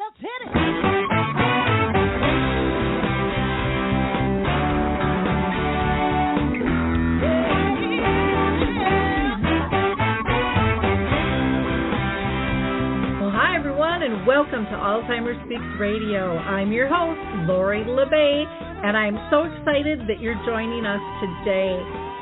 Let's hit it. And welcome to Alzheimer Speaks Radio. I'm your host, Lori LeBay, and I'm so excited that you're joining us today.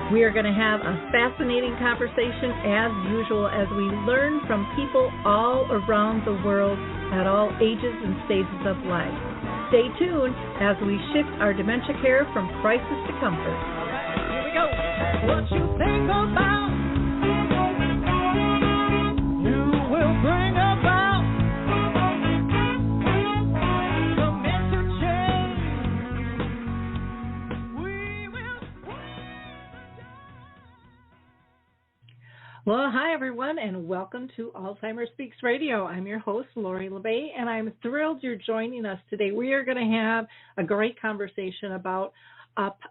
We are going to have a fascinating conversation as usual as we learn from people all around the world at all ages and stages of life. Stay tuned as we shift our dementia care from crisis to comfort. All right, here we go. What you think about, you will bring about. Well, hi, everyone, and welcome to Alzheimer Speaks Radio. I'm your host, Lori LeBay, and I'm thrilled you're joining us today. We are going to have a great conversation about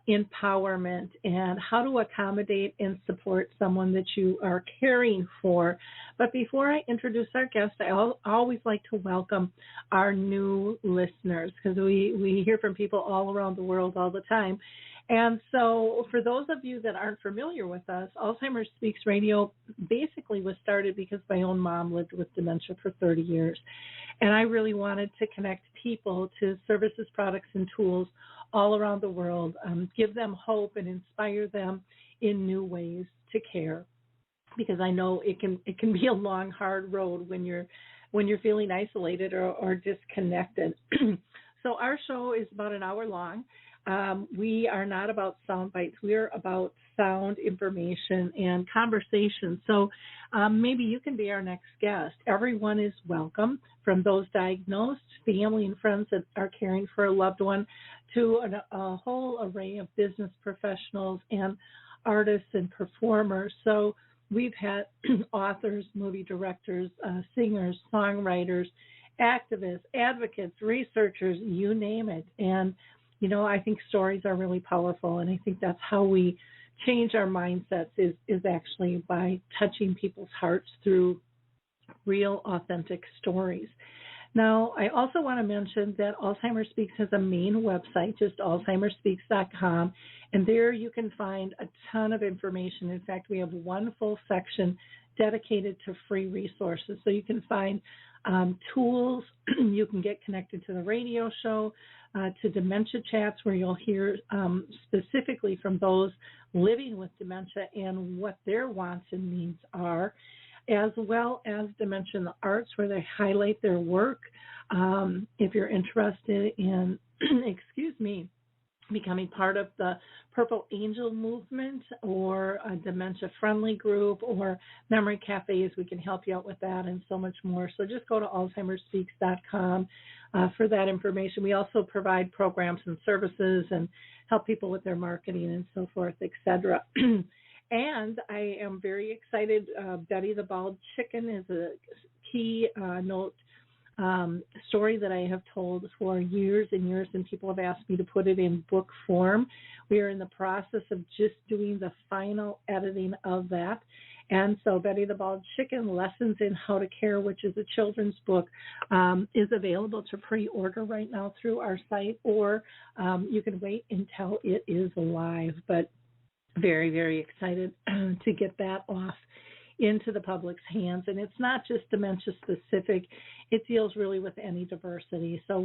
empowerment and how to accommodate and support someone that you are caring for. But before I introduce our guest, I always like to welcome our new listeners because we hear from people all around the world all the time. And so for those of you that aren't familiar with us, Alzheimer Speaks Radio basically was started because my own mom lived with dementia for 30 years. And I really wanted to connect people to services, products, and tools all around the world, give them hope and inspire them in new ways to care. Because I know it can be a long, hard road when you're feeling isolated or disconnected. So our show is about an hour long. We are not about sound bites. We are about sound information and conversation. So maybe you can be our next guest. Everyone is welcome, from those diagnosed, family and friends that are caring for a loved one, to a whole array of business professionals and artists and performers. So we've had authors, movie directors, singers, songwriters, activists, advocates, researchers, you name it. And you know, I think stories are really powerful, and I think that's how we change our mindsets is actually by touching people's hearts through real, authentic stories. Now, I also want to mention that Alzheimer Speaks has a main website, just alzheimerspeaks.com, and there you can find a ton of information. In fact, we have one full section dedicated to free resources, so you can find tools, you can get connected to the radio show, to dementia chats where you'll hear specifically from those living with dementia and what their wants and needs are, as well as Dementia in the Arts where they highlight their work. If you're interested in, becoming part of the Purple Angel movement or a dementia-friendly group or memory cafes, we can help you out with that and so much more. So just go to alzheimerspeaks.com for that information. We also provide programs and services and help people with their marketing and so forth, etc. And I am very excited. Betty the Bald Chicken is a key note story that I have told for years and years, and people have asked me to put it in book form. We are in the process of just doing the final editing of that. And so Betty the Bald Chicken, Lessons in How to Care, which is a children's book, is available to pre-order right now through our site, or you can wait until it is live. But very, very excited to get that off into the public's hands. And it's not just dementia specific. It deals really with any diversity. So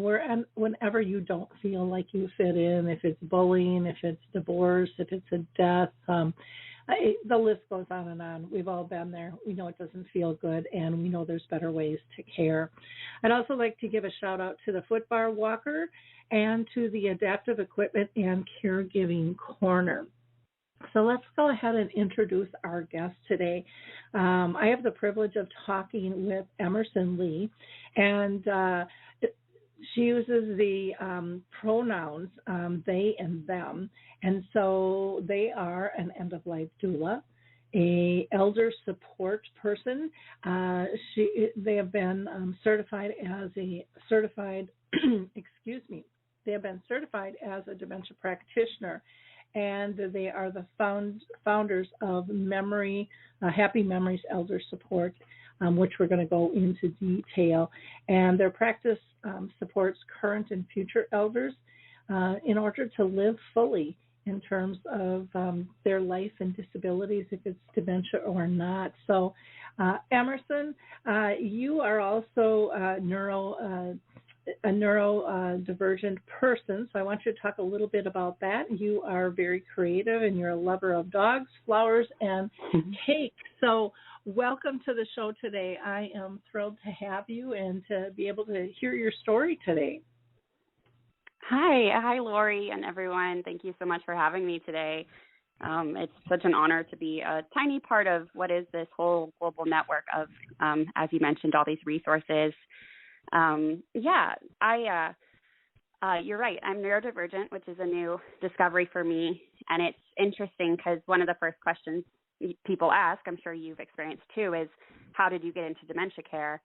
whenever you don't feel like you fit in, if it's bullying, if it's divorce, if it's a death, the list goes on and on. We've all been there. We know it doesn't feel good, and we know there's better ways to care. I'd also like to give a shout out to the Footbar Walker and to the Adaptive Equipment and Caregiving Corner. So let's go ahead and introduce our guest today. I have the privilege of talking with Emerson Lee, and she uses the pronouns they and them, and so they are an end-of-life doula, a elder support person. They have been certified as a dementia practitioner. And they are the founders of Happy Memories Elder Support. which we're going to go into detail. And their practice supports current and future elders in order to live fully in terms of their life and disabilities, if it's dementia or not. So, Emerson, you are also a neurodivergent person, so I want you to talk a little bit about that. You are very creative, and you're a lover of dogs, flowers, and cake. So welcome to the show today. I am thrilled to have you and to be able to hear your story today. Hi, Lori and everyone. Thank you so much for having me today. It's such an honor to be a tiny part of what is this whole global network of, as you mentioned, all these resources. You're right. I'm neurodivergent, which is a new discovery for me. And it's interesting because one of the first questions people ask, I'm sure you've experienced too, is how did you get into dementia care?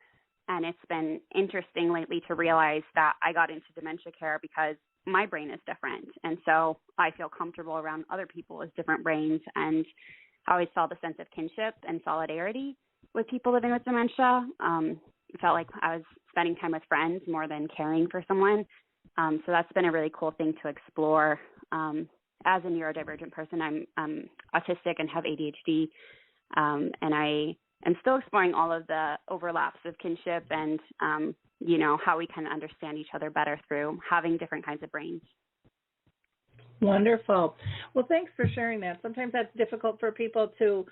And it's been interesting lately to realize that I got into dementia care because my brain is different. And so I feel comfortable around other people with different brains. And I always felt a sense of kinship and solidarity with people living with dementia. It felt like I was spending time with friends more than caring for someone. So that's been a really cool thing to explore. As a neurodivergent person, I'm autistic and have ADHD. And I am still exploring all of the overlaps of kinship and, how we can understand each other better through having different kinds of brains. Wonderful. Well, thanks for sharing that. Sometimes that's difficult for people to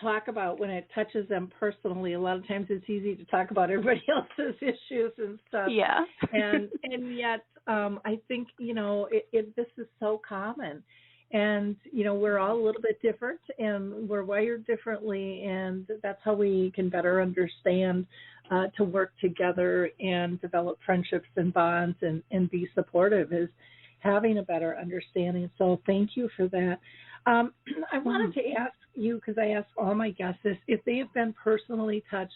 talk about when it touches them personally. A lot of times it's easy to talk about everybody else's issues and stuff. Yeah. and yet I think, this is so common. And, we're all a little bit different and we're wired differently. And that's how we can better understand to work together and develop friendships and bonds and be supportive is having a better understanding. So thank you for that. I wanted to ask you, because I ask all my guests this, if they have been personally touched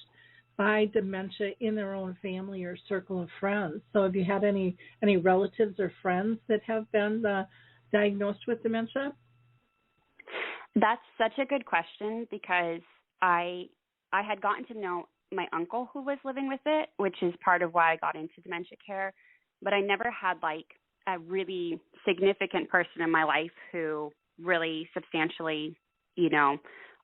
by dementia in their own family or circle of friends. So have you had any relatives or friends that have been diagnosed with dementia? That's such a good question because I had gotten to know my uncle who was living with it, which is part of why I got into dementia care, but I never had a really significant person in my life who really substantially,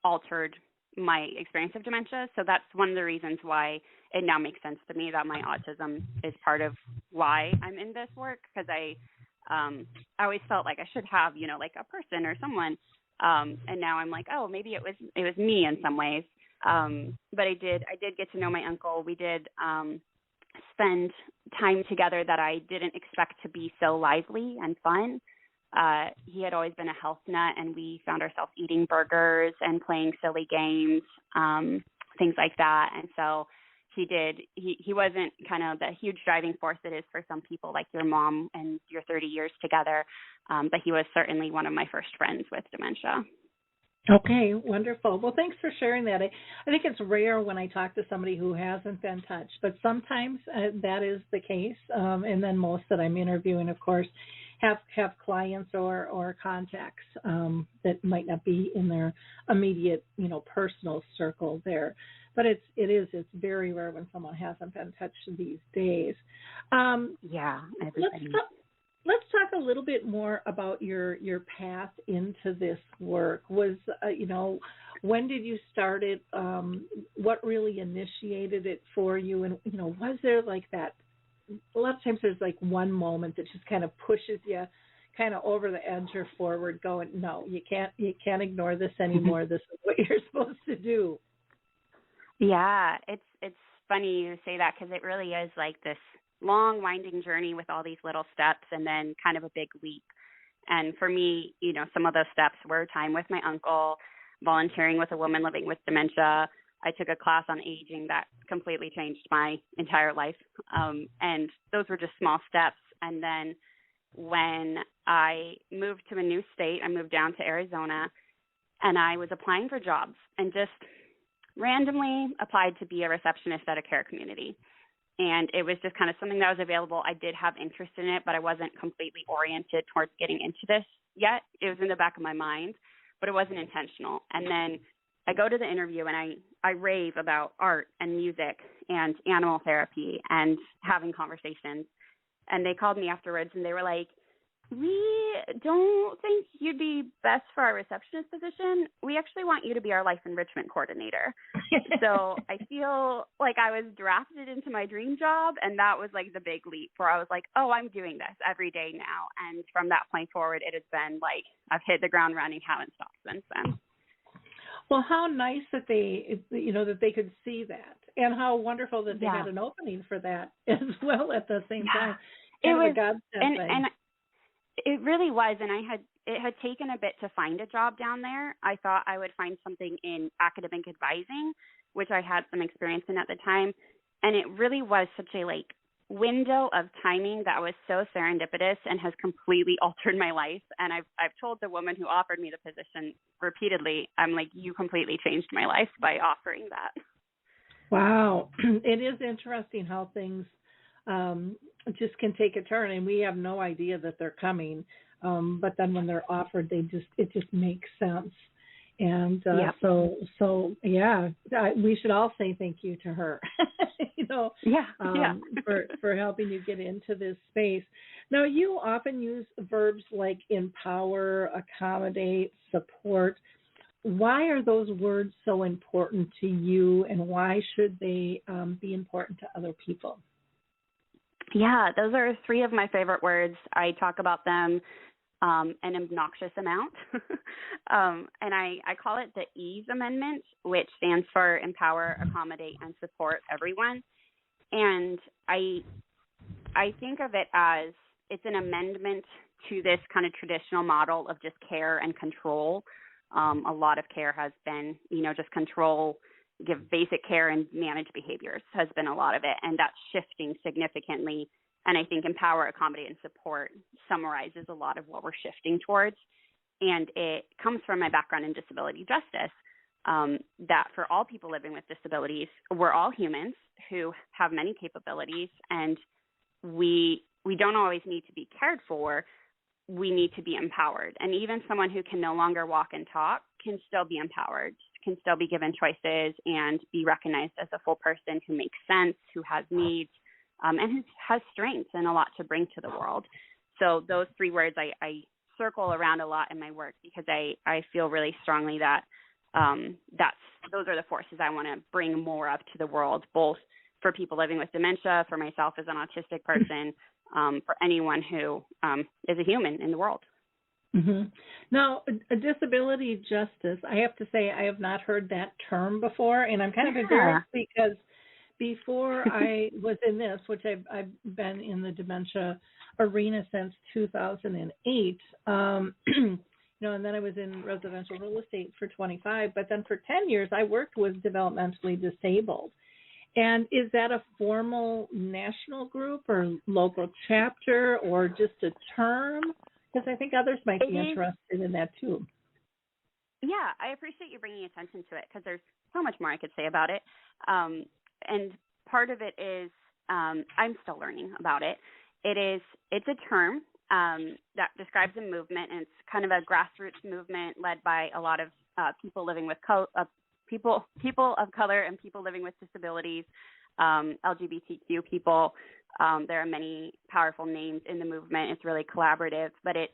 altered my experience of dementia. So that's one of the reasons why it now makes sense to me that my autism is part of why I'm in this work, because I always felt like I should have, a person or someone. And now I'm like, oh, maybe it was me in some ways. But I did get to know my uncle. We did spend time together that I didn't expect to be so lively and fun. He had always been a health nut, and we found ourselves eating burgers and playing silly games, things like that. And so he wasn't kind of the huge driving force it is for some people like your mom and your 30 years together, but he was certainly one of my first friends with dementia. Okay, wonderful. Well, thanks for sharing that. I think it's rare when I talk to somebody who hasn't been touched, but sometimes that is the case. And then most that I'm interviewing, of course, have clients or contacts that might not be in their immediate, personal circle there. But it's very rare when someone hasn't been touched these days. Everybody. Let's talk a little bit more about your path into this work. Was, when did you start it? What really initiated it for you? And, was there like that? A lot of times there's like one moment that just kind of pushes you kind of over the edge or forward going, no, you can't ignore this anymore. This is what you're supposed to do. Yeah, it's funny you say that because it really is like this long, winding journey with all these little steps and then kind of a big leap. And for me, some of those steps were time with my uncle, volunteering with a woman living with dementia. I took a class on aging that completely changed my entire life. And those were just small steps. And then when I moved to a new state, I moved down to Arizona, and I was applying for jobs and just randomly applied to be a receptionist at a care community. And it was just kind of something that was available. I did have interest in it, but I wasn't completely oriented towards getting into this yet. It was in the back of my mind, but it wasn't intentional. And then I go to the interview and I rave about art and music and animal therapy and having conversations. And they called me afterwards and they were like, we don't think you'd be best for our receptionist position. We actually want you to be our life enrichment coordinator. So I feel like I was drafted into my dream job, and that was like the big leap where I was like, oh, I'm doing this every day now. And from that point forward, it has been like I've hit the ground running, haven't stopped since then. Well, how nice that that they could see that, and how wonderful that they had an opening for that as well at the same time. It was, and it really was, and it had taken a bit to find a job down there. I thought I would find something in academic advising, which I had some experience in at the time, and it really was such a window of timing that was so serendipitous and has completely altered my life. And I've told the woman who offered me the position repeatedly, I'm like, you completely changed my life by offering that. Wow. It is interesting how things just can take a turn, and we have no idea that they're coming. But then when they're offered, it just makes sense. And we should all say thank you to her, for helping you get into this space. Now, you often use verbs like empower, accommodate, support. Why are those words so important to you, and why should they be important to other people? Yeah, those are three of my favorite words. I talk about them an obnoxious amount. And I call it the EASE Amendment, which stands for empower, accommodate, and support everyone. And I think of it as it's an amendment to this kind of traditional model of just care and control. A lot of care has been, just control, give basic care and manage behaviors has been a lot of it. And that's shifting significantly. And I think empower, accommodate, and support summarizes a lot of what we're shifting towards. And it comes from my background in disability justice, that for all people living with disabilities, we're all humans who have many capabilities, and we don't always need to be cared for. We need to be empowered. And even someone who can no longer walk and talk can still be empowered, can still be given choices and be recognized as a full person who makes sense, who has needs, and who has strengths and a lot to bring to the world. So those three words I circle around a lot in my work because I feel really strongly that those are the forces I want to bring more of to the world, both for people living with dementia, for myself as an autistic person, for anyone who is a human in the world. Mm-hmm. Now, a disability justice, I have to say I have not heard that term before, and I'm kind of embarrassed because before I was in this, which I've been in the dementia arena since 2008, and then I was in residential real estate for 25, but then for 10 years I worked with developmentally disabled. And is that a formal national group or local chapter or just a term? Because I think others might be interested in that too. Yeah, I appreciate you bringing attention to it because there's so much more I could say about it. And part of it is I'm still learning about it. It's a term that describes a movement, and it's kind of a grassroots movement led by a lot of people living with people of color and people living with disabilities, LGBTQ people. There are many powerful names in the movement. It's really collaborative, but it's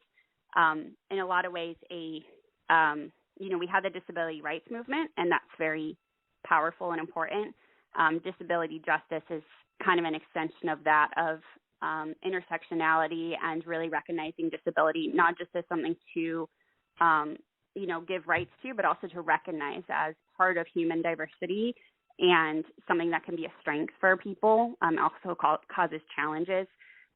in a lot of ways we have the disability rights movement, and that's very powerful and important. Disability justice is kind of an extension of that, of intersectionality and really recognizing disability, not just as something to, give rights to, but also to recognize as part of human diversity and something that can be a strength for people, also causes challenges.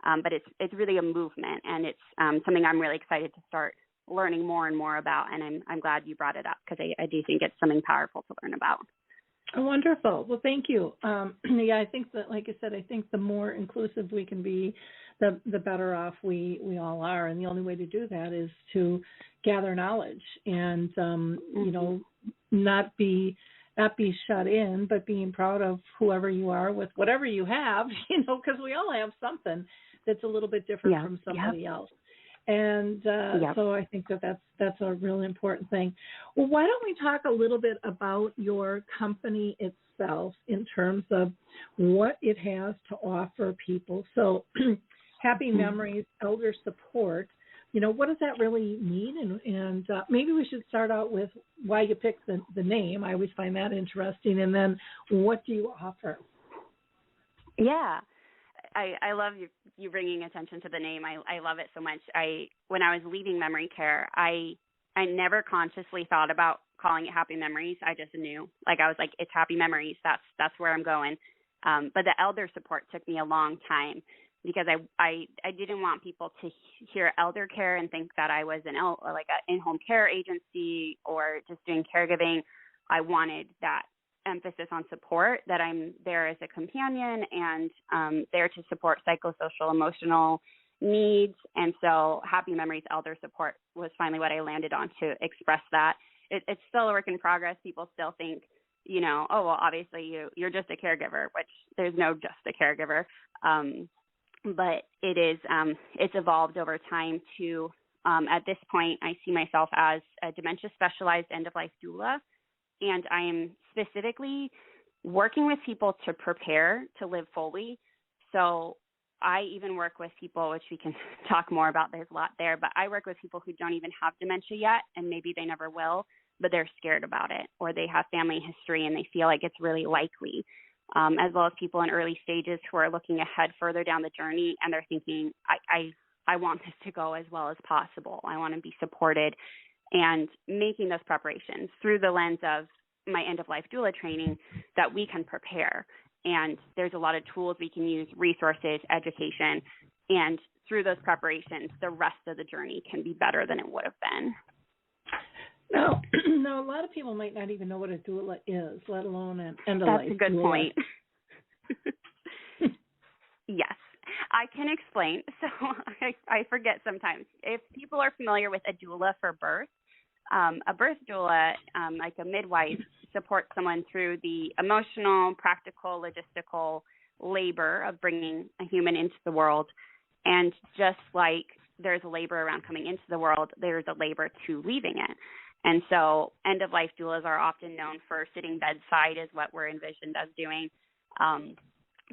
But it's really a movement, and it's something I'm really excited to start learning more and more about, and I'm glad you brought it up because I do think it's something powerful to learn about. Oh, wonderful. Well, thank you. I think that, like I said, I think the more inclusive we can be, the better off we all are. And the only way to do that is to gather knowledge and, not be shut in, but being proud of whoever you are with whatever you have, because we all have something that's a little bit different from somebody else. And so I think that's a really important thing. Well, why don't we talk a little bit about your company itself in terms of what it has to offer people? So Happy Memories, Elder Support, what does that really mean? And maybe we should start out with why you picked the name. I always find that interesting. And then what do you offer? Yeah. I love you bringing attention to the name. I love it so much. When I was leaving memory care, I never consciously thought about calling it Happy Memories. I just knew. I was like, it's Happy Memories. That's where I'm going. But the elder support took me a long time because I didn't want people to hear elder care and think that I was an in-home care agency or just doing caregiving. I wanted that emphasis on support, that I'm there as a companion and there to support psychosocial, emotional needs. And so Happy Memories Elder Support was finally what I landed on to express that. It's still a work in progress. People still think, oh, well, obviously you're just a caregiver, which there's no just a caregiver. But it is, it's evolved over time to, at this point, I see myself as a dementia specialized end-of-life doula. And I am specifically working with people to prepare to live fully. So I even work with people, which we can talk more about, there's a lot there, but I work with people who don't even have dementia yet, and maybe they never will, but they're scared about it, or they have family history and they feel like it's really likely, as well as people in early stages who are looking ahead further down the journey and they're thinking, I want this to go as well as possible. I want to be supported. And making those preparations through the lens of my end-of-life doula training that we can prepare. And there's a lot of tools we can use, resources, education, and through those preparations, the rest of the journey can be better than it would have been. No, a lot of people might not even know what a doula is, let alone an end-of-life doula. That's a good point. Yes. I can explain. So I forget sometimes. If people are familiar with a doula for birth, a birth doula, like a midwife, supports someone through the emotional, practical, logistical labor of bringing a human into the world. And just like there's a labor around coming into the world, there's a labor to leaving it. And so end-of-life doulas are often known for sitting bedside is what we're envisioned as doing,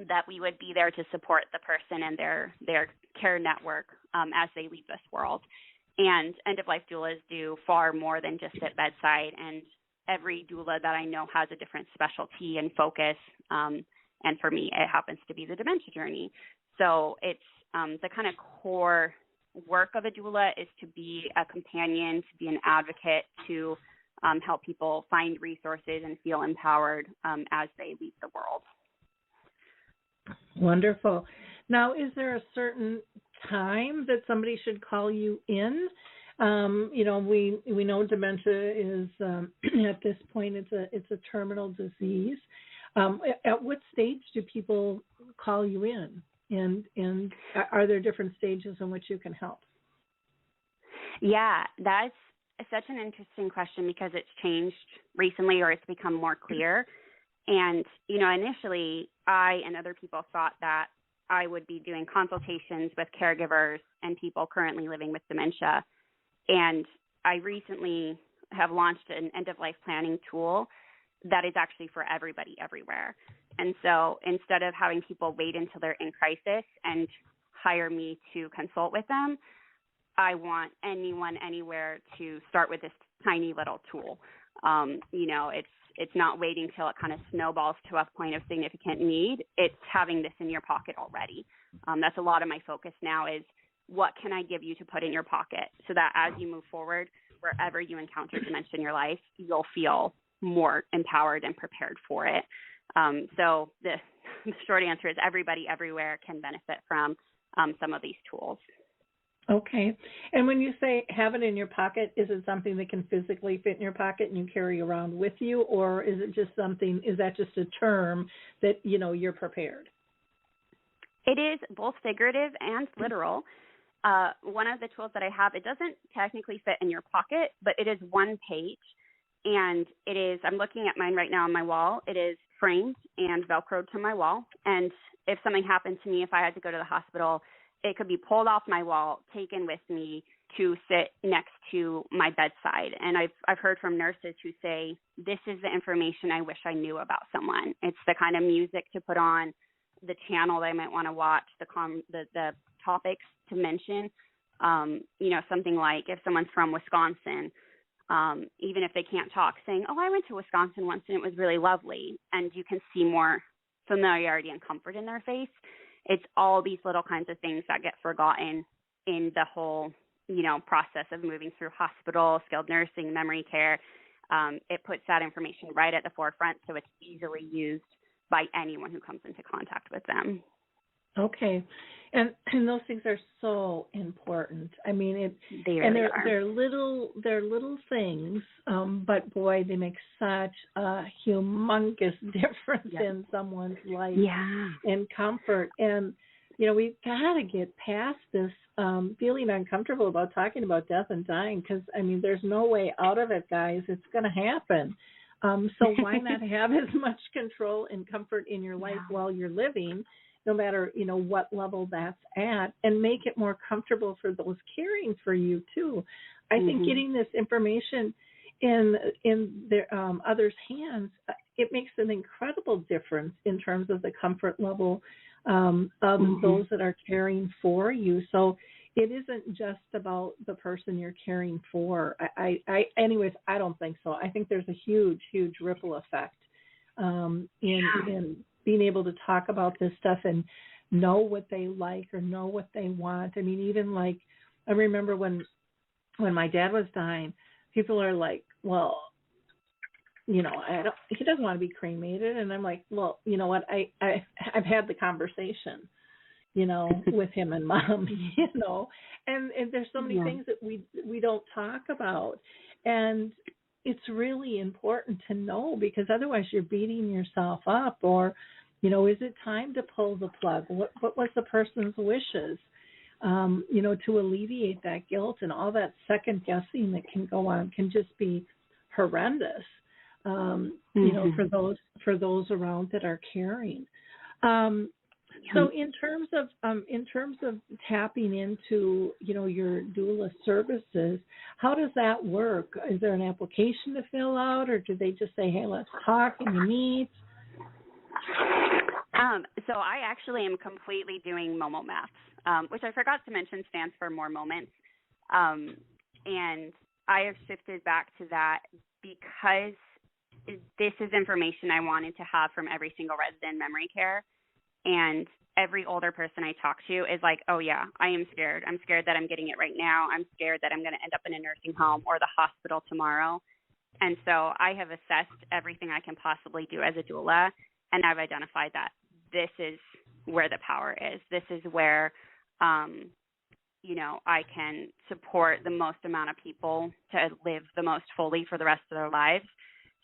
that we would be there to support the person and their care network as they leave this world. And end-of-life doulas do far more than just sit bedside, and every doula that I know has a different specialty and focus, and for me, it happens to be the dementia journey. So it's the kind of core work of a doula is to be a companion, to be an advocate, to help people find resources and feel empowered as they leave the world. Wonderful. Now, is there a certain time that somebody should call you in? We know dementia is at this point it's a terminal disease. At what stage do people call you in? And are there different stages in which you can help? Yeah, that's such an interesting question because it's changed recently, or it's become more clear. And, initially I and other people thought that I would be doing consultations with caregivers and people currently living with dementia. And I recently have launched an end-of-life planning tool that is actually for everybody everywhere. And so instead of having people wait until they're in crisis and hire me to consult with them, I want anyone anywhere to start with this tiny little tool. It's not waiting till it kind of snowballs to a point of significant need. It's having this in your pocket already. That's a lot of my focus now is what can I give you to put in your pocket so that as you move forward, wherever you encounter dementia in your life, you'll feel more empowered and prepared for it. So the short answer is everybody everywhere can benefit from some of these tools. Okay. And when you say have it in your pocket, is it something that can physically fit in your pocket and you carry around with you, or is it just is that just a term that, you're prepared? It is both figurative and literal. One of the tools that I have, it doesn't technically fit in your pocket, but it is one page. And it is, I'm looking at mine right now on my wall. It is framed and Velcroed to my wall. And if something happened to me, if I had to go to the hospital, it could be pulled off my wall, taken with me to sit next to my bedside. And I've heard from nurses who say, this is the information I wish I knew about someone. It's the kind of music to put on, the channel they might want to watch, the topics to mention. Something like if someone's from Wisconsin, even if they can't talk, saying, oh, I went to Wisconsin once and it was really lovely. And you can see more familiarity and comfort in their face. It's all these little kinds of things that get forgotten in the whole, process of moving through hospital, skilled nursing, memory care. It puts that information right at the forefront, so it's easily used by anyone who comes into contact with them. Okay, and those things are so important. I mean, they're little things, but boy, they make such a humongous difference in someone's life and comfort. And we've got to get past this feeling uncomfortable about talking about death and dying, because there's no way out of it, guys. It's going to happen. So why not have as much control and comfort in your life while you're living, no matter, what level that's at, and make it more comfortable for those caring for you too. I think getting this information in their others' hands, it makes an incredible difference in terms of the comfort level of those that are caring for you. So it isn't just about the person you're caring for. Anyways, I don't think so. I think there's a huge ripple effect in being able to talk about this stuff and know what they like or know what they want. Even like, I remember when my dad was dying, people are like, well, he doesn't want to be cremated. And I'm like, well, you know what? I've had the conversation, with him and Mom, and there's so many things that we don't talk about. And it's really important to know, because otherwise you're beating yourself up. Or, is it time to pull the plug? What was the person's wishes? To alleviate that guilt, and all that second guessing that can go on can just be horrendous. For those around that are caring. So in terms of tapping into, your doula services, how does that work? Is there an application to fill out, or do they just say, hey, let's talk and you meet? So I actually am completely doing Momo Maths, which I forgot to mention stands for More Moments. And I have shifted back to that because this is information I wanted to have from every single resident in memory care. And every older person I talk to is like, oh, yeah, I am scared. I'm scared that I'm getting it right now. I'm scared that I'm going to end up in a nursing home or the hospital tomorrow. And so I have assessed everything I can possibly do as a doula, and I've identified that this is where the power is. This is where, I can support the most amount of people to live the most fully for the rest of their lives.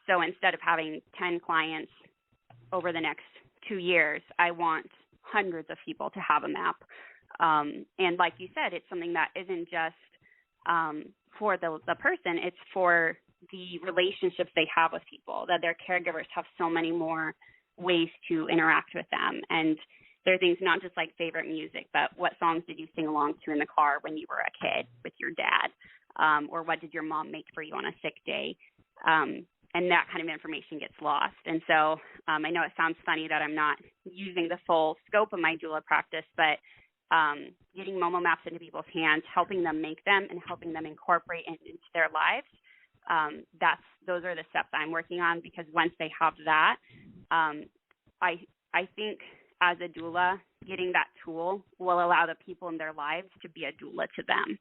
So instead of having 10 clients over the next 2 years, I want hundreds of people to have a map. And like you said, it's something that isn't just for the person, it's for the relationships they have with people, that their caregivers have so many more ways to interact with them. And there are things not just like favorite music, but what songs did you sing along to in the car when you were a kid with your dad? Or what did your mom make for you on a sick day? And that kind of information gets lost. And so I know it sounds funny that I'm not using the full scope of my doula practice, but getting Momo Maps into people's hands, helping them make them and helping them incorporate it into their lives, those are the steps I'm working on, because once they have that, I think as a doula, getting that tool will allow the people in their lives to be a doula to them,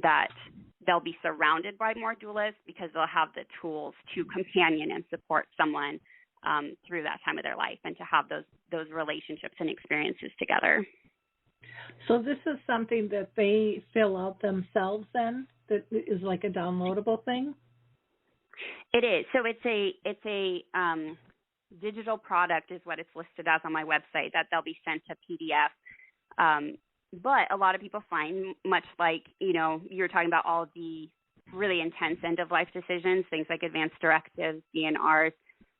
that they'll be surrounded by more doulas because they'll have the tools to companion and support someone through that time of their life, and to have those relationships and experiences together. So this is something that they fill out themselves then, that is like a downloadable thing? It is. So it's a digital product is what it's listed as on my website, that they'll be sent to PDF. But a lot of people find, much like, you're talking about all of the really intense end-of-life decisions, things like advanced directives, DNRs,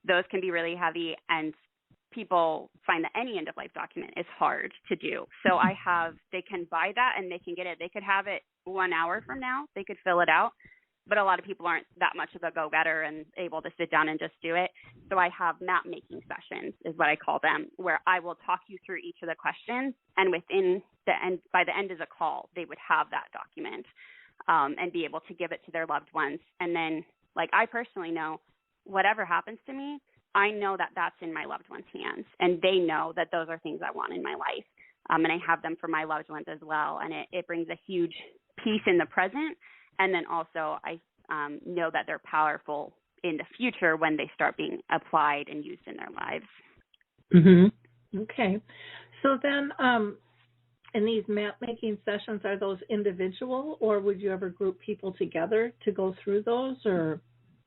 those can be really heavy, and people find that any end of life document is hard to do. So they can buy that and they can get it. They could have it 1 hour from now. They could fill it out. But a lot of people aren't that much of a go-getter and able to sit down and just do it. So I have map-making sessions is what I call them, where I will talk you through each of the questions, and by the end of the call, they would have that document and be able to give it to their loved ones. And then, like, I personally know whatever happens to me, I know that that's in my loved ones' hands, and they know that those are things I want in my life. And I have them for my loved ones as well, and it brings a huge peace in the present. And then also I know that they're powerful in the future when they start being applied and used in their lives. Mm-hmm. Okay. So then in these map-making sessions, are those individual, or would you ever group people together to go through those? Or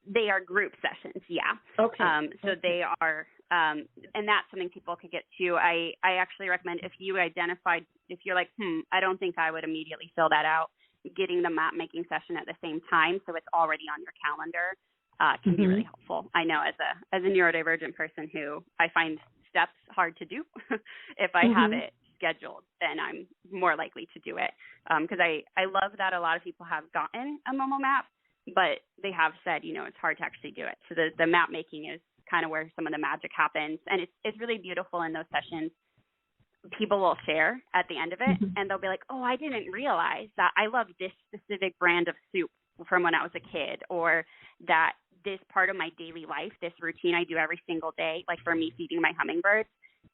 they are group sessions, yeah. Okay. So they are, and that's something people could get to. I actually recommend if you're like, I don't think I would immediately fill that out, getting the map-making session at the same time so it's already on your calendar can be really helpful. I know as a neurodivergent person who I find steps hard to do, if I have it scheduled, then I'm more likely to do it. Because I love that a lot of people have gotten a Momo map, but they have said, it's hard to actually do it. So the map-making is kind of where some of the magic happens. And it's really beautiful in those sessions. People will share at the end of it, and they'll be like, oh, I didn't realize that I love this specific brand of soup from when I was a kid, or that this part of my daily life, this routine I do every single day, like for me feeding my hummingbirds,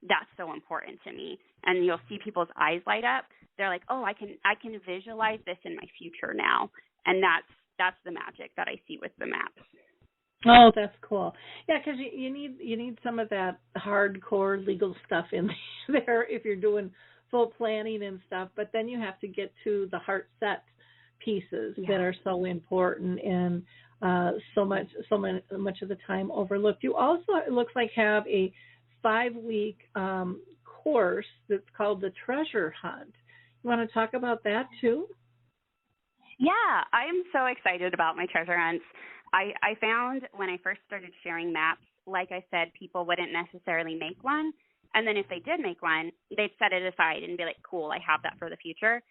that's so important to me. And you'll see people's eyes light up. They're like, oh, I can visualize this in my future now. And that's the magic that I see with the maps. Oh, that's cool. Yeah, because you need some of that hardcore legal stuff in there if you're doing full planning and stuff. But then you have to get to the heart set pieces that are so important and so much of the time overlooked. You also, it looks like, have a 5-week course that's called the Treasure Hunt. You want to talk about that too? Yeah, I am so excited about my treasure hunts. I found when I first started sharing maps, like I said, people wouldn't necessarily make one. And then if they did make one, they'd set it aside and be like, cool, I have that for the future.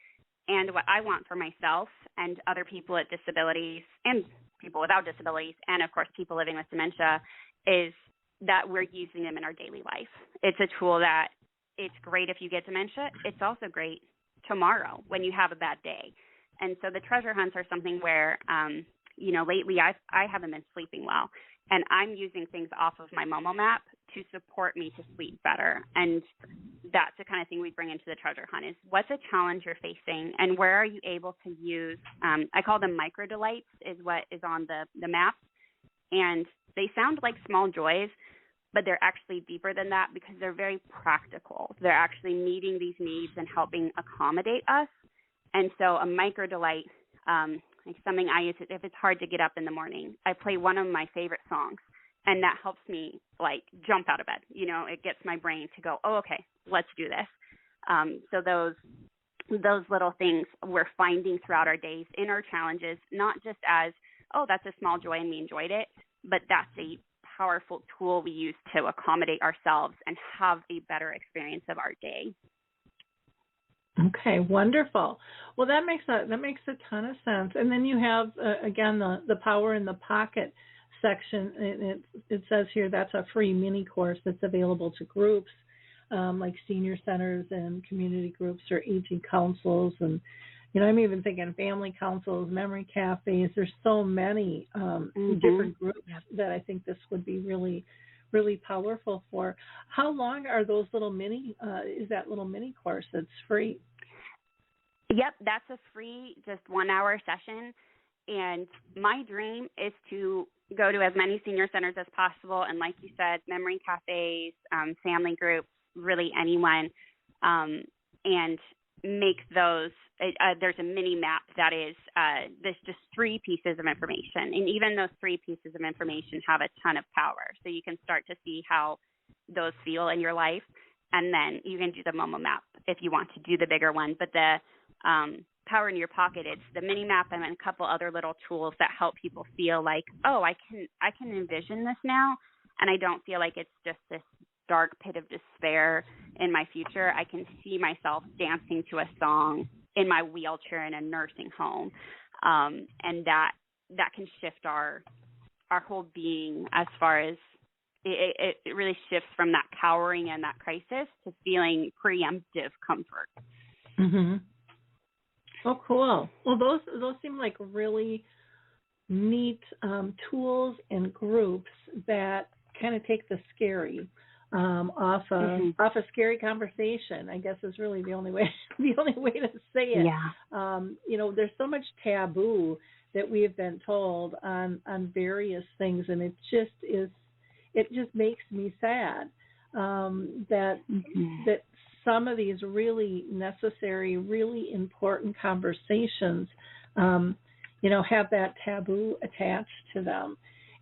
And what I want for myself and other people with disabilities and people without disabilities and, of course, people living with dementia is that we're using them in our daily life. It's a tool that it's great if you get dementia. It's also great tomorrow when you have a bad day. And so the treasure hunts are something where lately I haven't been sleeping well, and I'm using things off of my Momo map to support me to sleep better. And that's the kind of thing we bring into the treasure hunt is what's a challenge you're facing and where are you able to use, I call them micro delights is what is on the map. And they sound like small joys, but they're actually deeper than that because they're very practical. They're actually meeting these needs and helping accommodate us. And so a micro delight, like something I use if it's hard to get up in the morning, I play one of my favorite songs, and that helps me like jump out of bed. It gets my brain to go, oh, okay, let's do this. So those little things we're finding throughout our days in our challenges, not just as, oh, that's a small joy and we enjoyed it, but that's a powerful tool we use to accommodate ourselves and have a better experience of our day. Okay, wonderful. Well, that makes a ton of sense. And then you have again the Power in the Pocket section. It says here that's a free mini course that's available to groups like senior centers and community groups or aging councils, and I'm even thinking family councils, memory cafes. There's so many different groups that I think this would be really, really powerful for. How long are those little mini? Is that little mini course that's free? Yep, that's a free, just 1 hour session. And my dream is to go to as many senior centers as possible. And like you said, memory cafes, family groups, really anyone, and make those. There's a mini map that is there's just 3 pieces of information. And even those 3 pieces of information have a ton of power. So you can start to see how those feel in your life. And then you can do the Momo map if you want to do the bigger one. But the Power in Your Pocket, it's the mini map and a couple other little tools that help people feel like, oh, I can envision this now, and I don't feel like it's just this dark pit of despair in my future, I can see myself dancing to a song in my wheelchair in a nursing home. And that can shift our whole being, as far as it really shifts from that cowering and that crisis to feeling preemptive comfort. Mm-hmm. Oh, cool. Well, those seem like really neat tools and groups that kind of take the scary off a scary conversation, I guess, is really the only way to say it. Yeah. There's so much taboo that we have been told on various things, and it just makes me sad that some of these really necessary, really important conversations, have that taboo attached to them.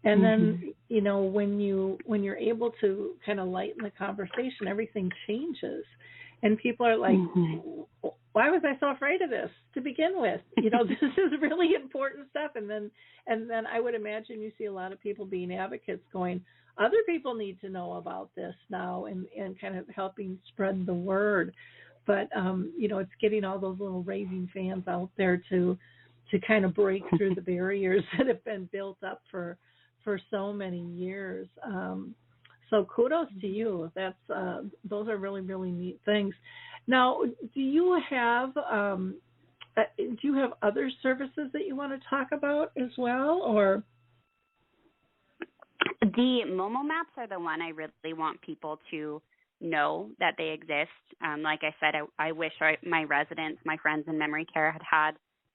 And then, when you're able to kind of lighten the conversation, everything changes. And people are like, why was I so afraid of this to begin with? This is really important stuff. And then I would imagine you see a lot of people being advocates going, other people need to know about this now, and kind of helping spread the word. But, it's getting all those little raving fans out there to kind of break through the barriers that have been built up for so many years. So kudos to you. Those are really, really neat things. Now, do you have other services that you want to talk about as well, or? The Momo maps are the one I really want people to know that they exist. Like I said, I wish my residents, my friends in memory care had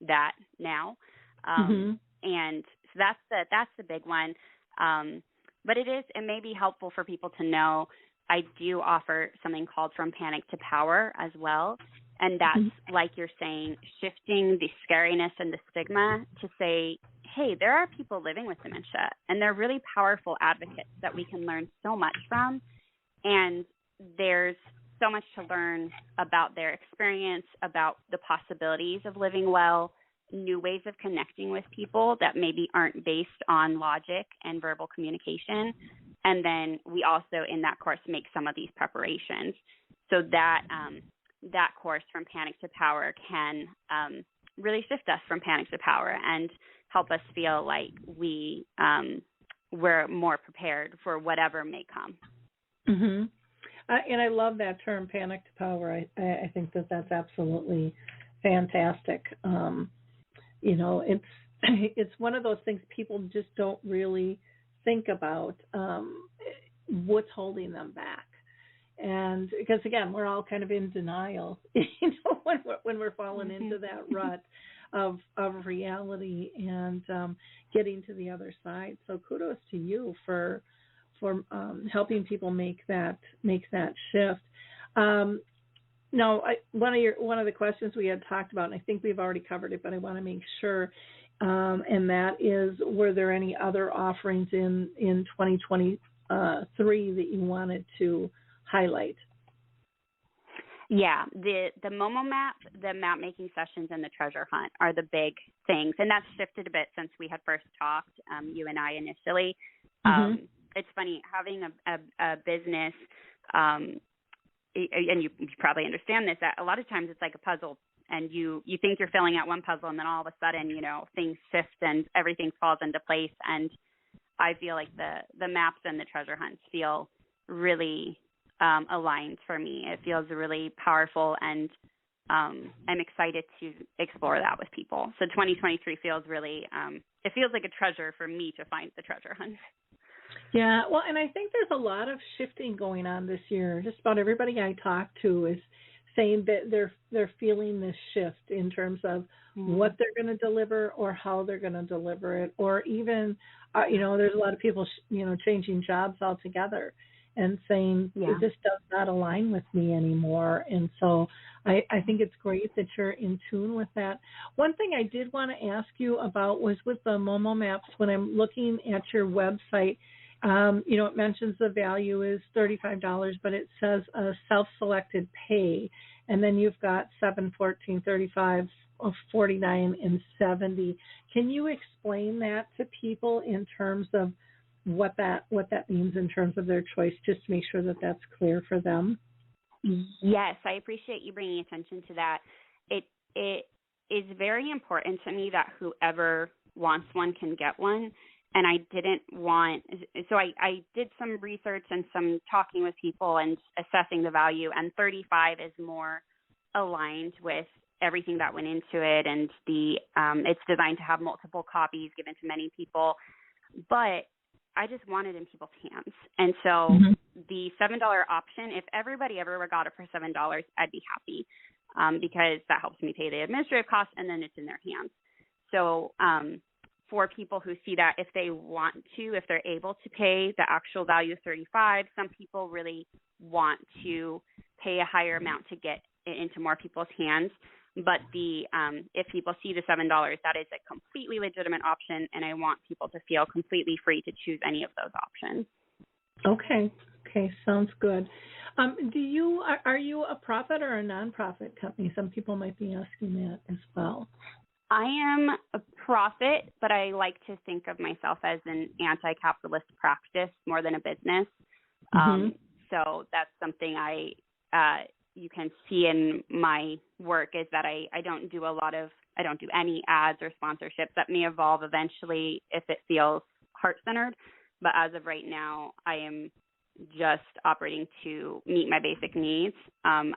that now. And so that's the big one. But it may be helpful for people to know I do offer something called From Panic to Power as well. And that's, like you're saying, shifting the scariness and the stigma to say, hey, there are people living with dementia, and they're really powerful advocates that we can learn so much from. And there's so much to learn about their experience, about the possibilities of living well, new ways of connecting with people that maybe aren't based on logic and verbal communication. And then we also, in that course, make some of these preparations. So that course, From Panic to Power, can really shift us from panic to power and help us feel like we're more prepared for whatever may come. And I love that term, panic to power. I think that's absolutely fantastic. It's one of those things people just don't really think about what's holding them back. And because, again, we're all kind of in denial, when we're falling into that rut of reality and getting to the other side. So kudos to you for helping people make that shift. Now, one of the questions we had talked about, and I think we've already covered it, but I want to make sure, and that is, were there any other offerings in 2023 that you wanted to highlight? Yeah, the Momo map, the map making sessions, and the treasure hunt are the big things, and that's shifted a bit since we had first talked, you and I initially. It's funny having a business, and you probably understand this, that a lot of times it's like a puzzle, and you think you're filling out one puzzle, and then all of a sudden, things shift and everything falls into place. And I feel like the maps and the treasure hunts feel really aligned for me. It feels really powerful, and I'm excited to explore that with people. So 2023 feels really, it feels like a treasure for me to find the treasure hunt. Yeah, well, and I think there's a lot of shifting going on this year. Just about everybody I talk to is saying that they're feeling this shift in terms of what they're going to deliver or how they're going to deliver it, or even, there's a lot of people, changing jobs altogether and saying, this does not align with me anymore. And so I think it's great that you're in tune with that. One thing I did want to ask you about was with the Momo maps, when I'm looking at your website, it mentions the value is $35, but it says self-selected pay. And then you've got $7, $14, $35, $49, and $70. Can you explain that to people in terms of what that means in terms of their choice, just to make sure that that's clear for them? Yes, I appreciate you bringing attention to that. It is very important to me that whoever wants one can get one. And I didn't want, so I did some research and some talking with people and assessing the value, and 35 is more aligned with everything that went into it, and it's designed to have multiple copies given to many people. But I just want it in people's hands. And so the $7 option, if everybody ever got it for $7, I'd be happy, because that helps me pay the administrative costs, and then it's in their hands. So for people who see that, if they want to, if they're able to pay the actual value of 35, some people really want to pay a higher amount to get it into more people's hands. But if people see the $7, that is a completely legitimate option, and I want people to feel completely free to choose any of those options. Okay, sounds good. Are you a profit or a nonprofit company? Some people might be asking that as well. I am a profit, but I like to think of myself as an anti-capitalist practice more than a business. So that's something you can see in my work, is that I don't do any ads or sponsorships. That may evolve eventually if it feels heart-centered. But as of right now, I am just operating to meet my basic needs. I'm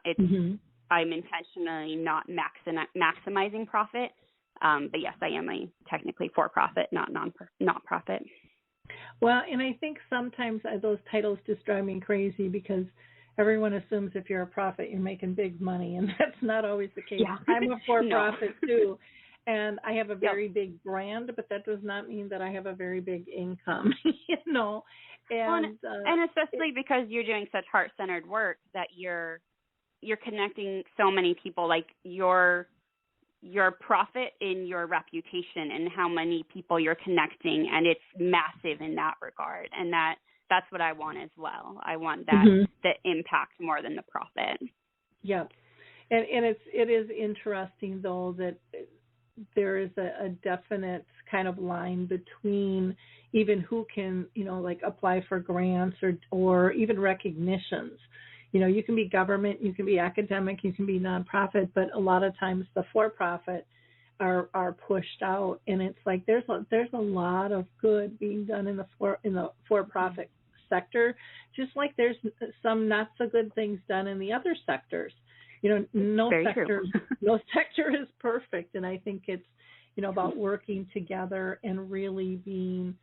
intentionally not maximizing profit. But yes, I am a technically for-profit, not profit. Well, and I think sometimes those titles just drive me crazy, because everyone assumes if you're a profit, you're making big money, and that's not always the case. Yeah. I'm a for-profit too, and I have a very big brand, but that does not mean that I have a very big income, And especially because you're doing such heart-centered work that you're connecting so many people, like your profit in your reputation and how many people you're connecting, and it's massive in that regard. And that's what I want as well. I want that the impact more than the profit. Yeah, and it is interesting though that there is a definite kind of line between even who can apply for grants or even recognitions. You can be government, you can be academic, you can be nonprofit, but a lot of times the for-profit are pushed out, and it's like there's a lot of good being done in the for-profit sector, just like there's some not so good things done in the other sectors. No sector is perfect, and I think it's about working together and really being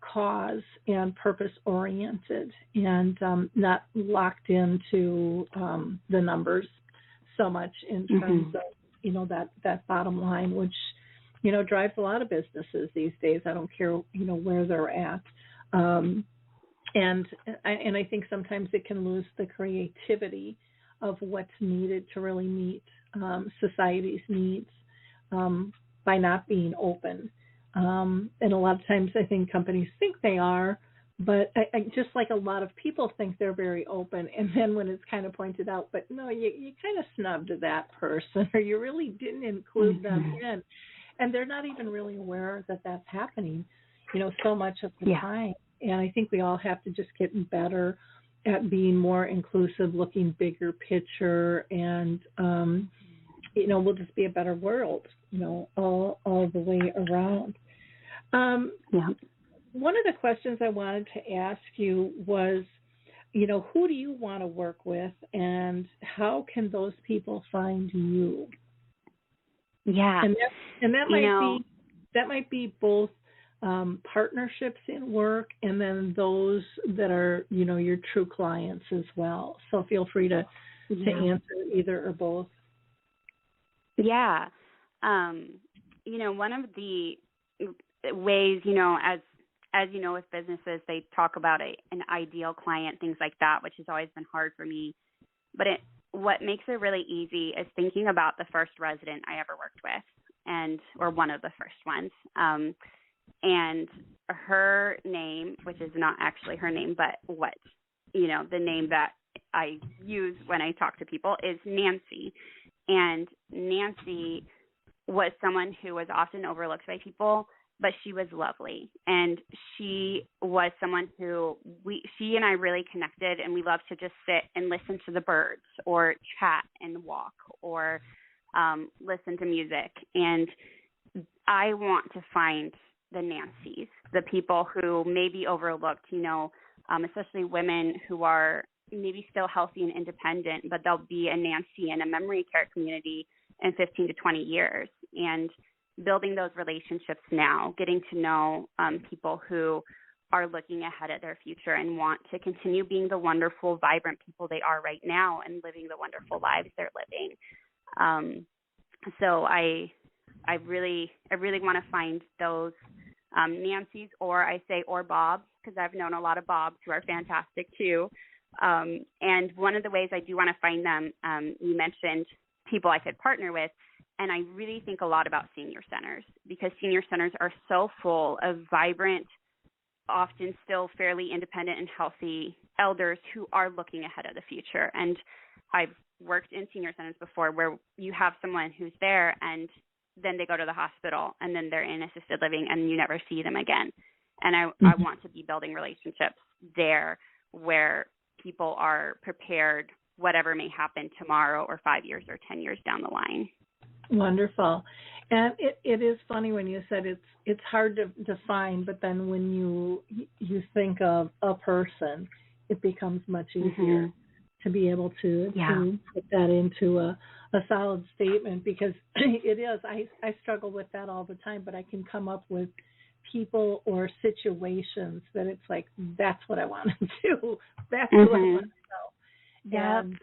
cause and purpose oriented, and not locked into the numbers so much in terms of that bottom line, which drives a lot of businesses these days. I don't care where they're at, and I think sometimes it can lose the creativity of what's needed to really meet society's needs by not being open. And a lot of times I think companies think they are, but I just like a lot of people think they're very open. And then when it's kind of pointed out, but no, you kind of snubbed that person, or you really didn't include them in. And they're not even really aware that that's happening, so much of the time. And I think we all have to just get better at being more inclusive, looking bigger picture, and, we'll just be a better world, all the way around. One of the questions I wanted to ask you was, who do you want to work with, and how can those people find you? Yeah. And that might be both partnerships in work, and then those that are, your true clients as well. So feel free to answer either or both. Yeah. One of the ways, as you know, with businesses, they talk about an ideal client, things like that, which has always been hard for me. But what makes it really easy is thinking about the first resident I ever worked with, or one of the first ones. And her name, which is not actually her name, but the name that I use when I talk to people is Nancy. And Nancy was someone who was often overlooked by people but she was lovely. And she was someone who she and I really connected, and we loved to just sit and listen to the birds or chat and walk or listen to music. And I want to find the Nancys, the people who may be overlooked, especially women who are maybe still healthy and independent, but they'll be a Nancy in a memory care community in 15 to 20 years. And building those relationships now, getting to know people who are looking ahead at their future and want to continue being the wonderful, vibrant people they are right now and living the wonderful lives they're living. So I really want to find those Nancys, or Bobs, because I've known a lot of Bobs who are fantastic too. And one of the ways I do want to find them, you mentioned people I could partner with, and I really think a lot about senior centers, because senior centers are so full of vibrant, often still fairly independent and healthy elders who are looking ahead of the future. And I've worked in senior centers before where you have someone who's there and then they go to the hospital and then they're in assisted living and you never see them again. And I want to be building relationships there where people are prepared, whatever may happen tomorrow or 5 years or 10 years down the line. Wonderful. And it is funny when you said it's hard to define, but then when you think of a person, it becomes much easier to be able to put that into a solid statement, because it is. I struggle with that all the time, but I can come up with people or situations that it's like, that's what I want to do. That's what I want to know. Yeah. And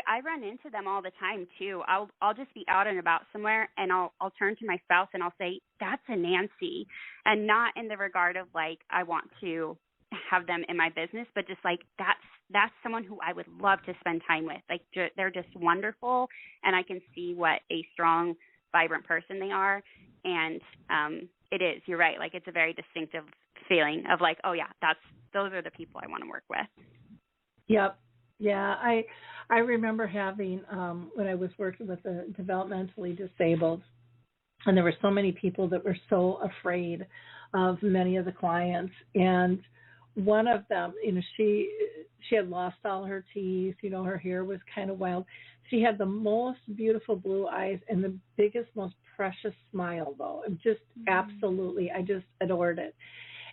I run into them all the time too. I'll just be out and about somewhere and I'll turn to my spouse and I'll say, that's a Nancy, and not in the regard of like I want to have them in my business, but just like that's someone who I would love to spend time with. Like they're just wonderful, and I can see what a strong, vibrant person they are. And it is, you're right, like it's a very distinctive feeling of like, oh yeah, those are the people I want to work with. Yep. Yeah, I remember having, when I was working with the developmentally disabled, and there were so many people that were so afraid of many of the clients. And one of them, she had lost all her teeth, her hair was kind of wild. She had the most beautiful blue eyes and the biggest, most precious smile, though. Just absolutely, I just adored it.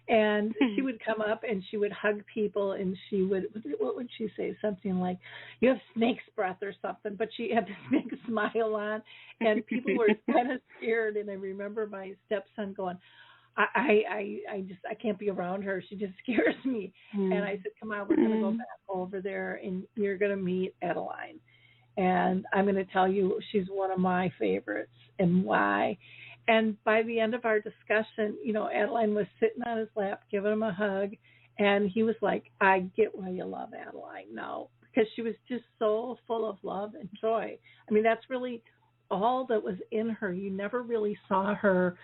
And she would come up and she would hug people, and she would, what would she say? Something like, you have snake's breath or something, but she had this big smile on, and people were kind of scared. And I remember my stepson going, I can't be around her. She just scares me. And I said, come on, we're going to go back over there and you're going to meet Adeline. And I'm going to tell you, she's one of my favorites, and why. And by the end of our discussion, Adeline was sitting on his lap, giving him a hug. And he was like, I get why you love Adeline now, because she was just so full of love and joy. I mean, that's really all that was in her. You never really saw her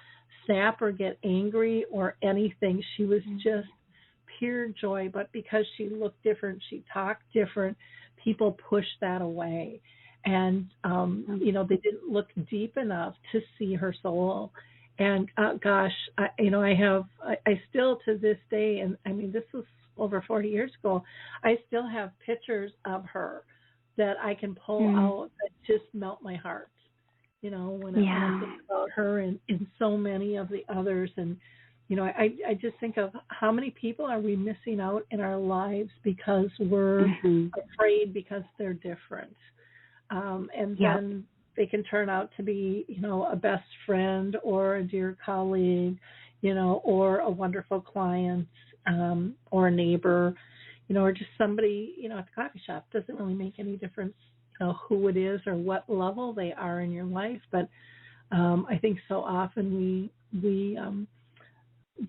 snap or get angry or anything. She was just pure joy. But because she looked different, she talked different, people pushed that away. And, they didn't look deep enough to see her soul. And, I still to this day, and I mean, this was over 40 years ago, I still have pictures of her that I can pull out that just melt my heart, when I think about her and so many of the others. And, I just think of how many people are we missing out in our lives because we're afraid because they're different. And then they can turn out to be, a best friend or a dear colleague, or a wonderful client, or a neighbor, or just somebody, at the coffee shop. Doesn't really make any difference, who it is or what level they are in your life. But I think so often we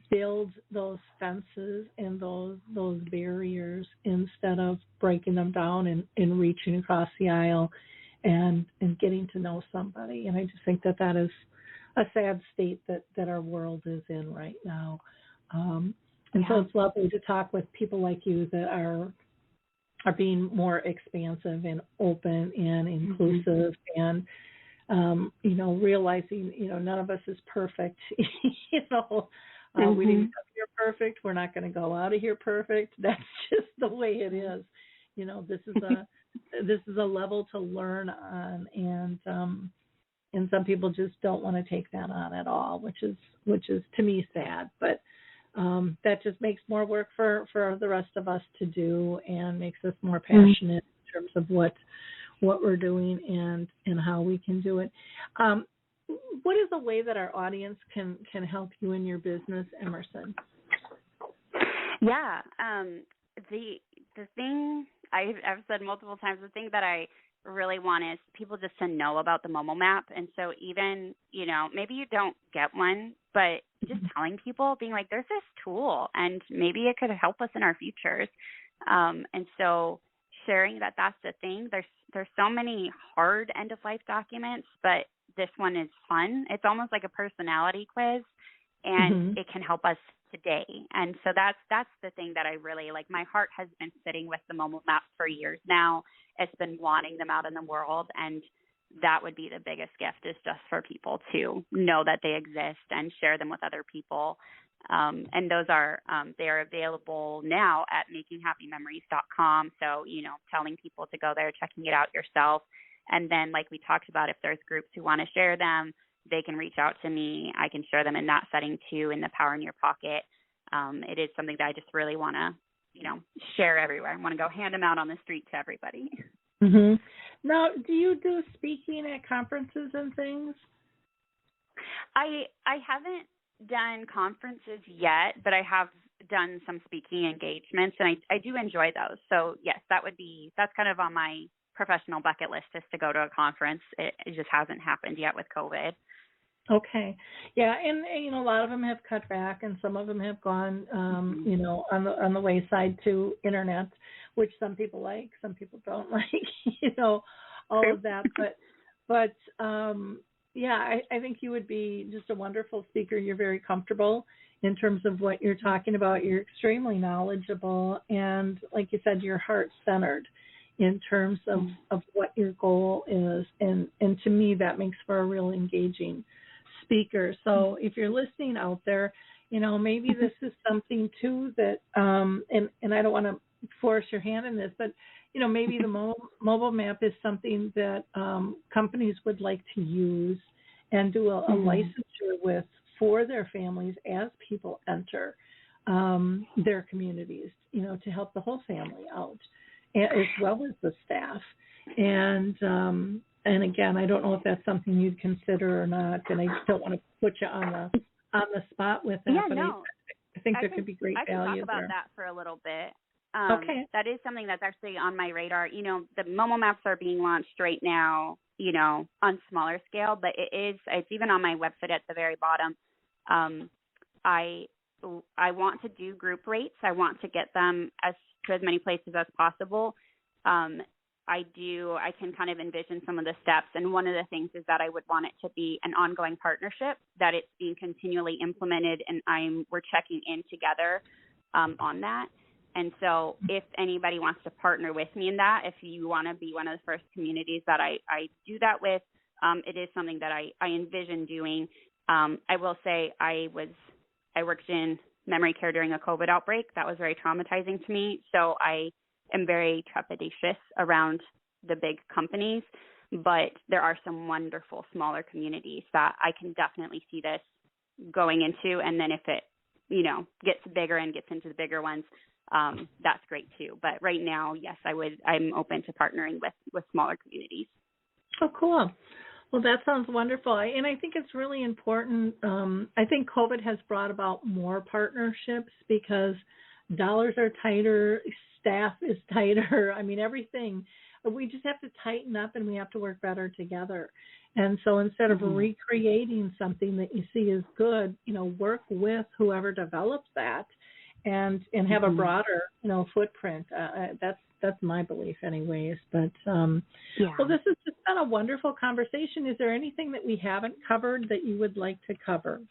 build those fences and those barriers instead of breaking them down and reaching across the aisle and getting to know somebody. And I just think that is a sad state that our world is in right now. So it's lovely to talk with people like you that are being more expansive and open and inclusive and realizing, none of us is perfect. We didn't come here perfect. We're not going to go out of here perfect. That's just the way it is. This is a level to learn on, and some people just don't want to take that on at all, which is to me sad. But that just makes more work for the rest of us to do, and makes us more passionate in terms of what we're doing and how we can do it. What is a way that our audience can help you in your business, Emerson? Yeah, the thing I've said multiple times, the thing that I really want is people just to know about the Momo map. And so even, maybe you don't get one, but just telling people, being like, there's this tool and maybe it could help us in our futures. And so sharing that that's the thing. There's so many hard end of life documents, but this one is fun. It's almost like a personality quiz, and it can help us today. And so that's the thing that I really like. My heart has been sitting with the Momo map for years now. It's been wanting them out in the world, and that would be the biggest gift, is just for people to know that they exist and share them with other people. And those are they are available now at makinghappymemories.com. So, telling people to go there, checking it out yourself. And then, like we talked about, if there's groups who want to share them, they can reach out to me. I can share them in that setting too, in the Power in Your Pocket. It is something that I just really want to, share everywhere. I want to go hand them out on the street to everybody. Mm-hmm. Now, do you do speaking at conferences and things? I haven't done conferences yet, but I have done some speaking engagements, and I do enjoy those. So yes, that's kind of on my professional bucket list, is to go to a conference. It just hasn't happened yet with COVID. Okay. Yeah, and a lot of them have cut back, and some of them have gone on the wayside to internet, which some people like, some people don't like, all of that. But yeah, I think you would be just a wonderful speaker. You're very comfortable in terms of what you're talking about. You're extremely knowledgeable, and like you said, you're heart-centered in terms of what your goal is. And to me, that makes for a real engaging speaker. So if you're listening out there, maybe this is something too that, and I don't want to force your hand in this, but, maybe the mobile map is something that companies would like to use and do a licensure with for their families as people enter their communities, to help the whole family out, as well as the staff. And again, I don't know if that's something you'd consider or not, and I just don't want to put you on the spot with that. Yeah, but no. I think there could be great value there. I can talk about that for a little bit. Okay. That is something that's actually on my radar. The Momo maps are being launched right now, on smaller scale, but it's even on my website at the very bottom. I want to do group rates. I want to get them to as many places as possible. I can kind of envision some of the steps, and one of the things is that I would want it to be an ongoing partnership, that it's being continually implemented, and we're checking in together on that. And so if anybody wants to partner with me in that, if you want to be one of the first communities that I do that with, it is something that I envision doing. I will say I worked in memory care during a COVID outbreak. That was very traumatizing to me. So I am very trepidatious around the big companies, but there are some wonderful smaller communities that I can definitely see this going into. And then if it, gets bigger and gets into the bigger ones, that's great too. But right now, yes, I'm open to partnering with smaller communities. Oh, cool. Well, that sounds wonderful. And I think it's really important. I think COVID has brought about more partnerships because dollars are tighter, staff is tighter. I mean, everything. We just have to tighten up, and we have to work better together. And so instead of recreating something that you see is good, work with whoever develops that and have a broader, footprint. That's my belief anyways. But, well, this has just been a wonderful conversation. Is there anything that we haven't covered that you would like to cover?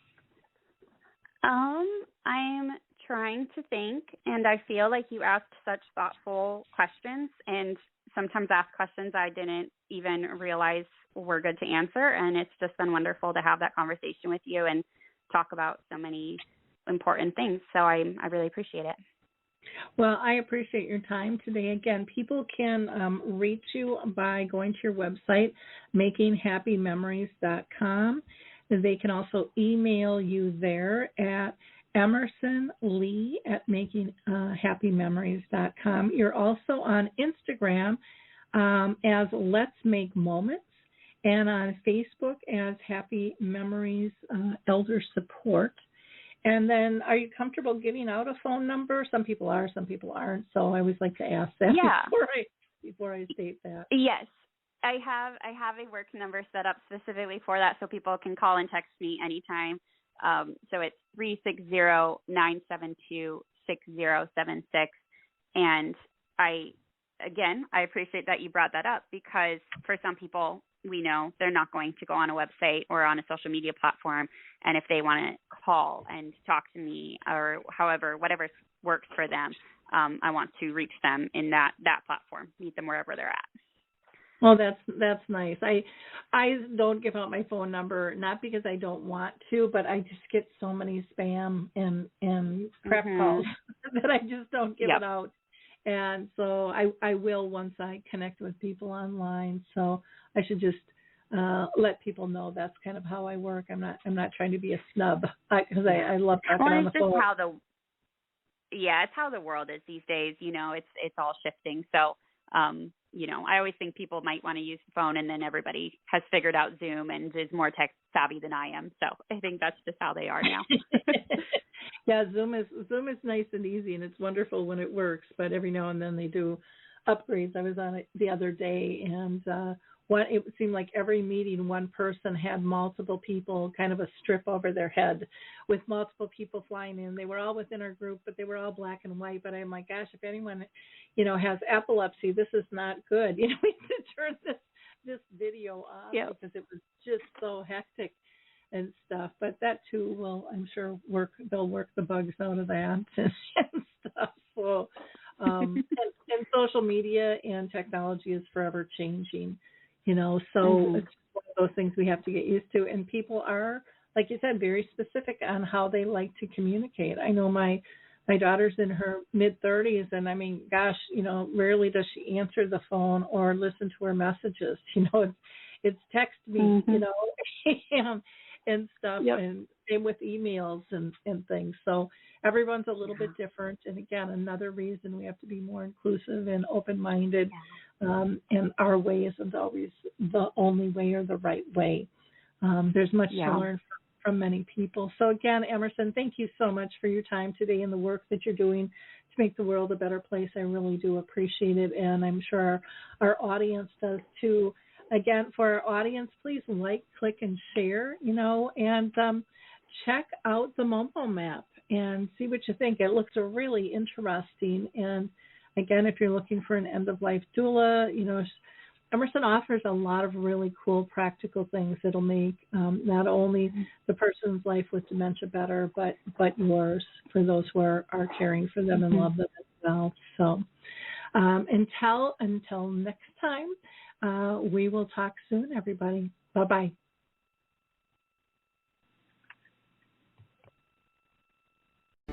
I'm trying to think, and I feel like you asked such thoughtful questions and sometimes ask questions I didn't even realize were good to answer. And it's just been wonderful to have that conversation with you and talk about so many important things. So I really appreciate it. Well, I appreciate your time today. Again, people can reach you by going to your website, makinghappymemories.com. They can also email you there at emersonlee@makinghappymemories.com. You're also on Instagram as Let's Make Moments, and on Facebook as Happy Memories Elder Support. And then, are you comfortable giving out a phone number? Some people are, some people aren't. So I always like to ask that before I state that. Yes, I have a work number set up specifically for that, so people can call and text me anytime. So it's 360-972-6076. And I appreciate that you brought that up, because for some people, we know they're not going to go on a website or on a social media platform. And if they want to call and talk to me, or whatever works for them, I want to reach them in that platform, meet them wherever they're at. Well, that's nice. I don't give out my phone number, not because I don't want to, but I just get so many spam and prep calls that I just don't give it out. And so I will once I connect with people online. So I should just let people know that's kind of how I work. I'm not trying to be a snub, because I love talking on the phone. It's how the world is these days. It's all shifting. So, I always think people might want to use the phone, and then everybody has figured out Zoom and is more tech savvy than I am. So I think that's just how they are now. Yeah, Zoom is nice and easy, and it's wonderful when it works. But every now and then they do upgrades. I was on it the other day, and it seemed like every meeting, one person had multiple people, kind of a strip over their head with multiple people flying in. They were all within our group, but they were all black and white. But I'm like, gosh, if anyone, has epilepsy, this is not good. We need to turn this video off because it was just so hectic and stuff. But that too will, I'm sure, they'll work the bugs out of that and stuff. So, and social media and technology is forever changing. So it's one of those things we have to get used to. And people are, like you said, very specific on how they like to communicate. I know my daughter's in her mid-30s, and I mean, gosh, rarely does she answer the phone or listen to her messages. It's text me, and stuff, and same with emails and things. So everyone's a little bit different. And again, another reason we have to be more inclusive and open-minded. And our way isn't always the only way or the right way. There's much to learn from many people. So again, Emerson, thank you so much for your time today and the work that you're doing to make the world a better place. I really do appreciate it, and I'm sure our audience does too. Again, for our audience, please like, click, and share, and check out the Momo map and see what you think. It looks really interesting. And again, if you're looking for an end-of-life doula, Emerson offers a lot of really cool practical things that'll make not only the person's life with dementia better, but yours, for those who are caring for them and love them as well. So until next time, we will talk soon, everybody. Bye-bye.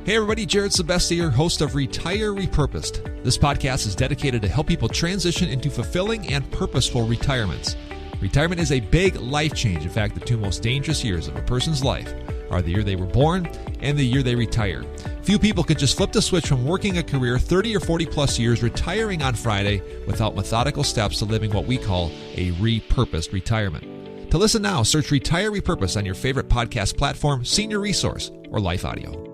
Hey everybody, Jared Sebestier, host of Retire Repurposed. This podcast is dedicated to help people transition into fulfilling and purposeful retirements. Retirement is a big life change. In fact, the two most dangerous years of a person's life are the year they were born and the year they retire. Few people could just flip the switch from working a career 30 or 40 plus years, retiring on Friday, without methodical steps to living what we call a repurposed retirement. To listen now, search Retire Repurposed on your favorite podcast platform, Senior Resource, or Life Audio.